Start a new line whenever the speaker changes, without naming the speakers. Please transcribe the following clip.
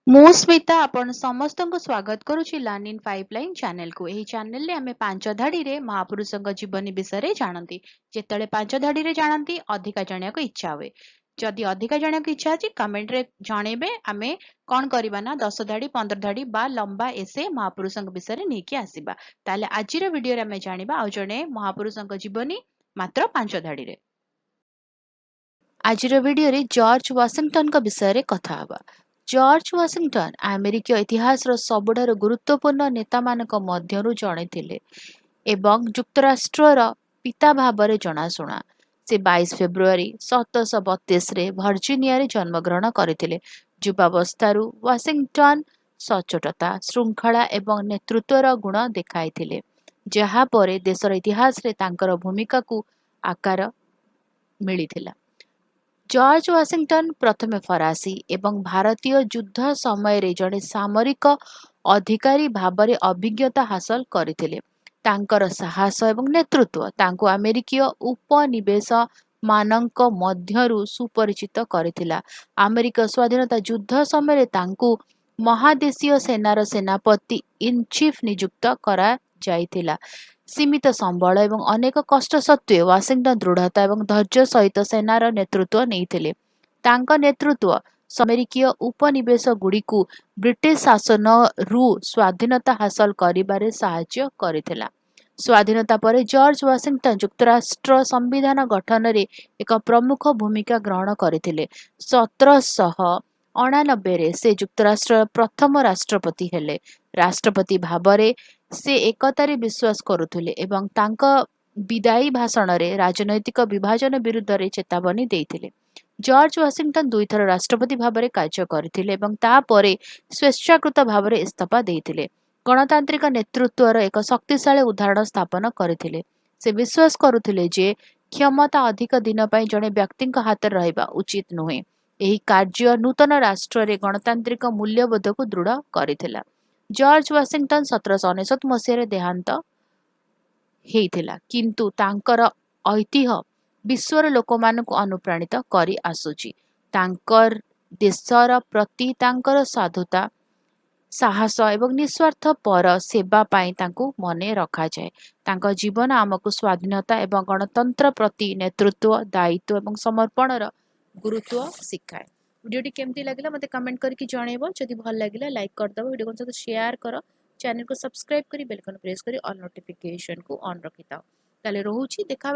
ମୁଁ ସ୍ମିତା ଆପଣ ସମସ୍ତଙ୍କୁ ସ୍ୱାଗତ କରୁଛି ଲର୍ନ ଇନ୍ ପାଇପଲାଇନ ଚ୍ୟାନେଲକୁ। ଏହି ଚ୍ୟାନେଲରେ ଆମେ ପାଞ୍ଚ ଧାଡିରେ ମହାପୁରୁଷଙ୍କ ଜୀବନୀ ବିଷୟରେ ଜାଣନ୍ତି। ଯେତେବେଳେ ପାଞ୍ଚ ଧାଡିରେ ଜାଣନ୍ତି ଅଧିକା ଜାଣିବାକୁ ଇଚ୍ଛା ହୁଏ। ଯଦି ଅଧିକା ଜାଣିବାକୁ ଇଚ୍ଛା ଅଛି କମେଣ୍ଟରେ ଜଣେଇବେ। ଆମେ କଣ କରିବା ନା 10 ଧାଡି 15 ଧାଡି ବା ଲମ୍ବା ଏସେ ମହାପୁରୁଷଙ୍କ ବିଷୟରେ ନେଇକି ଆସିବା। ତାହେଲେ ଆଜିର ଭିଡିଓରେ ଆମେ ଜାଣିବା ଆଉ ଜଣେ ମହାପୁରୁଷଙ୍କ ଜୀବନୀ ମାତ୍ର 5 ଧାଡିରେ। ଆଜିର ଭିଡିଓରେ ଜର୍ଜ ୱାଶିଂଟନଙ୍କ ବିଷୟରେ କଥା ହେବା। ଜର୍ଜ ୱାଶିଂଟନ ଆମେରିକୀୟ ଇତିହାସର ସବୁଠାରୁ ଗୁରୁତ୍ୱପୂର୍ଣ୍ଣ ନେତାମାନଙ୍କ ମଧ୍ୟରୁ ଜଣେ ଥିଲେ ଏବଂ ଯୁକ୍ତରାଷ୍ଟ୍ରର ପିତା ଭାବରେ ଜଣାଶୁଣା। ସେ 22 ଫେବୃଆରୀ 1732ରେ ଭର୍ଜିନିଆରେ ଜନ୍ମଗ୍ରହଣ କରିଥିଲେ। ଯୁବାବସ୍ଥାରୁ ୱାଶିଂଟନ ସଚ୍ଚୋଟତା, ଶୃଙ୍ଖଳା ଏବଂ ନେତୃତ୍ୱର ଗୁଣ ଦେଖାଇଥିଲେ, ଯାହା ପରେ ଦେଶର ଇତିହାସରେ ତାଙ୍କର ଭୂମିକାକୁ ଆକାର ମିଳିଥିଲା। ଜର୍ଜ ୱାଶିଂଟନ ପ୍ରଥମେ ଫରାସୀ ଏବଂ ଭାରତୀୟ ଯୁଦ୍ଧ ସମୟରେ ଜଣେ ସାମରିକ ଅଧିକାରୀ ଭାବରେ ଅଭିଜ୍ଞତା ହାସଲ କରିଥିଲେ। ତାଙ୍କର ସାହସ ଏବଂ ନେତୃତ୍ୱ ତାଙ୍କୁ ଆମେରିକୀୟ ଉପନିବେଶମାନଙ୍କ ମଧ୍ୟରୁ ସୁପରିଚିତ କରିଥିଲା। ଆମେରିକା ସ୍ୱାଧୀନତା ଯୁଦ୍ଧ ସମୟରେ ତାଙ୍କୁ ମହାଦେଶୀୟ ସେନାର ସେନାପତି ଇନ୍ ଚିଫ୍ ନିଯୁକ୍ତ କରାଯାଇଥିଲା। ସୀମିତ ସମ୍ବଳ ଏବଂ ଅନେକ କଷ୍ଟ ସତ୍ତ୍ୱେ ୱାଶିଂଟନ ଦୃଢ଼ତା ଏବଂ ଧୈର୍ଯ୍ୟ ସହିତ ସେନାର ନେତୃତ୍ୱ ନେଇଥିଲେ। ତାଙ୍କ ନେତୃତ୍ୱ ଆମେରିକୀୟ ଉପନିବେଶଗୁଡ଼ିକୁ ବ୍ରିଟିଶ ଶାସନରୁ ସ୍ୱାଧୀନତା ହାସଲ କରିବାରେ ସାହାଯ୍ୟ କରିଥିଲା। ସ୍ୱାଧୀନତା ପରେ ଜର୍ଜ ୱାଶିଂଟନ ଯୁକ୍ତରାଷ୍ଟ୍ର ସମ୍ବିଧାନ ଗଠନରେ ଏକ ପ୍ରମୁଖ ଭୂମିକା ଗ୍ରହଣ କରିଥିଲେ। 1789ରେ ସେ ଯୁକ୍ତରାଷ୍ଟ୍ରର ପ୍ରଥମ ରାଷ୍ଟ୍ରପତି ହେଲେ। ରାଷ୍ଟ୍ରପତି ଭାବରେ ସେ ଏକତାରେ ବିଶ୍ୱାସ କରୁଥିଲେ ଏବଂ ତାଙ୍କ ବିଦାୟୀ ଭାଷଣରେ ରାଜନୈତିକ ବିଭାଜନ ବିରୁଦ୍ଧରେ ଚେତାବନୀ ଦେଇଥିଲେ। ଜର୍ଜ ୱାଶିଂଟନ ଦୁଇଥର ରାଷ୍ଟ୍ରପତି ଭାବରେ କାର୍ଯ୍ୟ କରିଥିଲେ ଏବଂ ତାପରେ ସ୍ୱେଚ୍ଛାକୃତ ଭାବରେ ଇସ୍ତଫା ଦେଇଥିଲେ। ଗଣତାନ୍ତ୍ରିକ ନେତୃତ୍ୱର ଏକ ଶକ୍ତିଶାଳୀ ଉଦାହରଣ ସ୍ଥାପନ କରିଥିଲେ। ସେ ବିଶ୍ୱାସ କରୁଥିଲେ ଯେ କ୍ଷମତା ଅଧିକ ଦିନ ପାଇଁ ଜଣେ ବ୍ୟକ୍ତିଙ୍କ ହାତରେ ରହିବା ଉଚିତ ନୁହେଁ। ଏହି କାର୍ଯ୍ୟ ନୂତନ ରାଷ୍ଟ୍ରରେ ଗଣତାନ୍ତ୍ରିକ ମୂଲ୍ୟବୋଧକୁ ଦୃଢ଼ କରିଥିଲା। ଜର୍ଜ ୱାଶିଂଟନ 1799 ମସିହାରେ ଦେହାନ୍ତ ହେଇଥିଲା, କିନ୍ତୁ ତାଙ୍କର ଐତିହ୍ୟ ବିଶ୍ୱର ଲୋକମାନଙ୍କୁ ଅନୁପ୍ରାଣିତ କରି ଆସୁଛି। ତାଙ୍କର ଦେଶର ପ୍ରତି ତାଙ୍କର ସାଧୁତା, ସାହସ ଏବଂ ନିଃସ୍ୱାର୍ଥପର ସେବା ପାଇଁ ତାଙ୍କୁ ମନେ ରଖାଯାଏ। ତାଙ୍କ ଜୀବନ ଆମକୁ ସ୍ୱାଧୀନତା ଏବଂ ଗଣତନ୍ତ୍ର ପ୍ରତି ନେତୃତ୍ୱ, ଦାୟିତ୍ୱ ଏବଂ ସମର୍ପଣର ଗୁରୁତ୍ୱ ଶିଖାଏ। ଭିଡ଼ିଓଟି କେମିତି ଲାଗିଲା ମୋତେ କମେଣ୍ଟ କରିକି ଜଣେଇବ। ଯଦି ଭଲ ଲାଗିଲା ଲାଇକ୍ କରିଦେବ, ଭିଡ଼ିଓ ସହିତ ସେୟାର କର, ଚ୍ୟାନେଲକୁ ସବସ୍କ୍ରାଇବ କରି ବେଲ୍ ଆଇକନ୍ ପ୍ରେସ୍ କରି ଅଲ୍ ନୋଟିଫିକେସନକୁ ଅନ୍ ରଖିଥାଅ। ତାହେଲେ ରହୁଛି, ଦେଖା